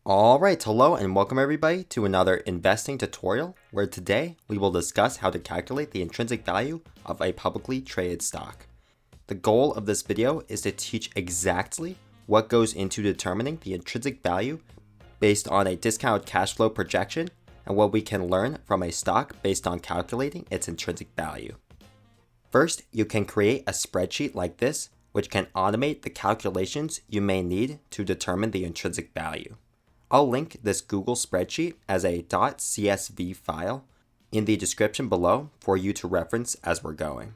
Alright, hello and welcome everybody to another investing tutorial where today we will discuss how to calculate the intrinsic value of a publicly traded stock. The goal of this video is to teach exactly what goes into determining the intrinsic value based on a discounted cash flow projection and what we can learn from a stock based on calculating its intrinsic value. First, you can create a spreadsheet like this which can automate the calculations you may need to determine the intrinsic value. I'll link this Google spreadsheet as a .csv file in the description below for you to reference as we're going.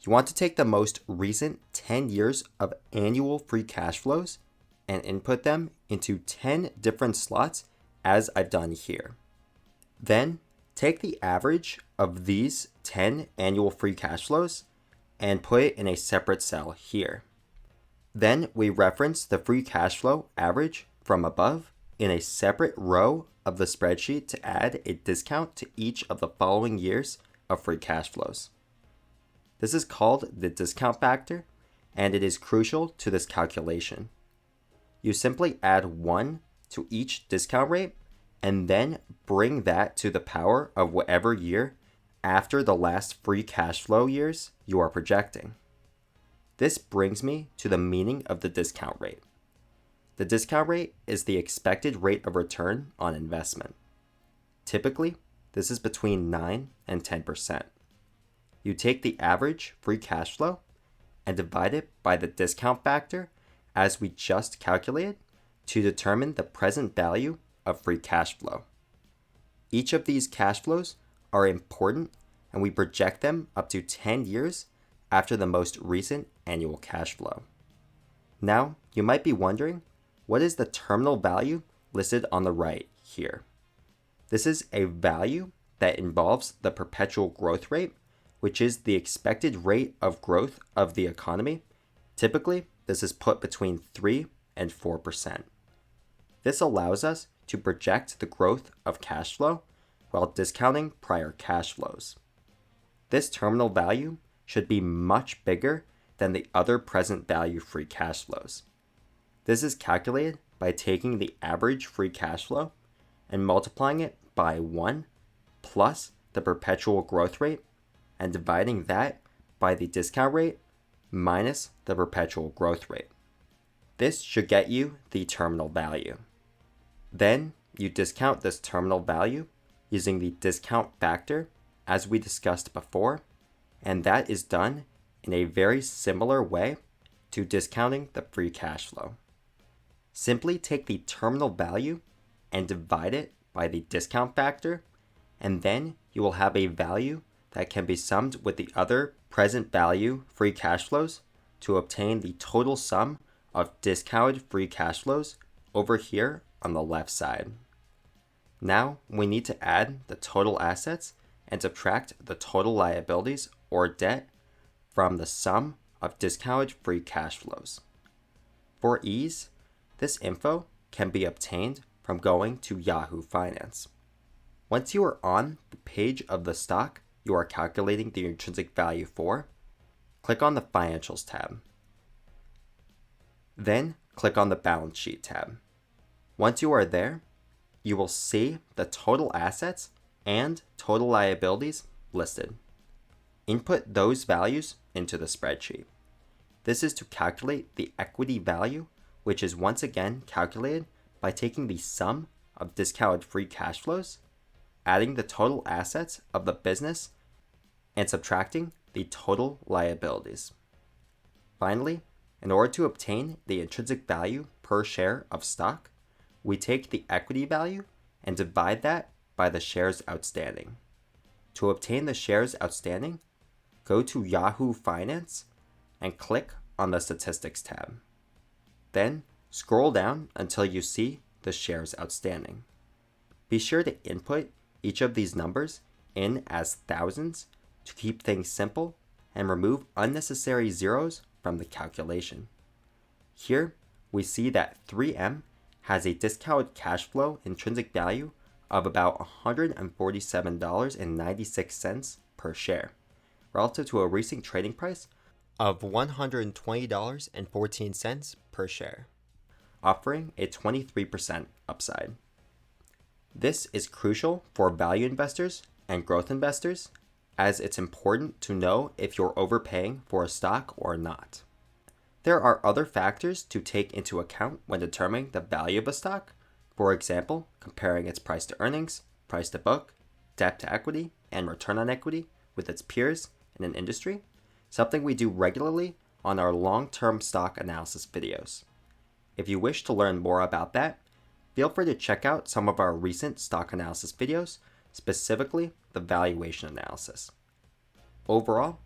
You want to take the most recent 10 years of annual free cash flows and input them into 10 different slots as I've done here. Then take the average of these 10 annual free cash flows and put it in a separate cell here. Then we reference the free cash flow average from above in a separate row of the spreadsheet to add a discount to each of the following years of free cash flows. This is called the discount factor, and it is crucial to this calculation. You simply add 1 to each discount rate and then bring that to the power of whatever year after the last free cash flow years you are projecting. This brings me to the meaning of the discount rate. The discount rate is the expected rate of return on investment. Typically, this is between 9 and 10%. You take the average free cash flow and divide it by the discount factor as we just calculated to determine the present value of free cash flow. Each of these cash flows are important and we project them up to 10 years after the most recent annual cash flow. Now, you might be wondering, what is the terminal value listed on the right here? This is a value that involves the perpetual growth rate, which is the expected rate of growth of the economy. Typically, this is put between 3 and 4%. This allows us to project the growth of cash flow while discounting prior cash flows. This terminal value should be much bigger than the other present value free cash flows. This is calculated by taking the average free cash flow and multiplying it by 1 plus the perpetual growth rate and dividing that by the discount rate minus the perpetual growth rate. This should get you the terminal value. Then you discount this terminal value using the discount factor as we discussed before, and that is done in a very similar way to discounting the free cash flow. Simply take the terminal value and divide it by the discount factor, and then you will have a value that can be summed with the other present value free cash flows to obtain the total sum of discounted free cash flows over here on the left side. Now we need to add the total assets and subtract the total liabilities or debt from the sum of discounted free cash flows. For ease, this info can be obtained from going to Yahoo Finance. Once you are on the page of the stock you are calculating the intrinsic value for, click on the Financials tab. Then click on the Balance Sheet tab. Once you are there, you will see the total assets and total liabilities listed. Input those values into the spreadsheet. This is to calculate the equity value, which is once again calculated by taking the sum of discounted free cash flows, adding the total assets of the business, and subtracting the total liabilities. Finally, in order to obtain the intrinsic value per share of stock, we take the equity value and divide that by the shares outstanding. To obtain the shares outstanding, go to Yahoo Finance and click on the Statistics tab. Then scroll down until you see the shares outstanding. Be sure to input each of these numbers in as thousands to keep things simple and remove unnecessary zeros from the calculation. Here we see that 3M has a discounted cash flow intrinsic value of about $147.96 per share, relative to a recent trading price of $120.14 per share. offering a 23% upside. This is crucial for value investors and growth investors, as it's important to know if you're overpaying for a stock or not. There are other factors to take into account when determining the value of a stock. For example, comparing its price to earnings, price to book, debt to equity, and return on equity with its peers in an industry, something we do regularly on our long-term stock analysis videos. If you wish to learn more about that, feel free to check out some of our recent stock analysis videos, specifically the valuation analysis. Overall,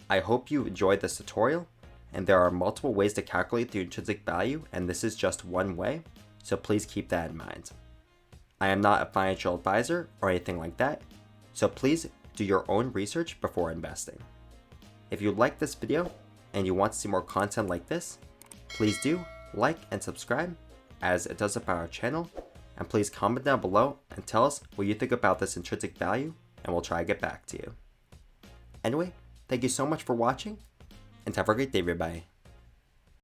I hope you enjoyed this tutorial, and there are multiple ways to calculate the intrinsic value, and this is just one way, so please keep that in mind. I am not a financial advisor or anything like that, so please do your own research before investing. If you like this video and you want to see more content like this, please do like and subscribe, as it does help our channel, and please comment down below and tell us what you think about this intrinsic value, and we'll try to get back to you. Anyway, thank you so much for watching, and have a great day, everybody.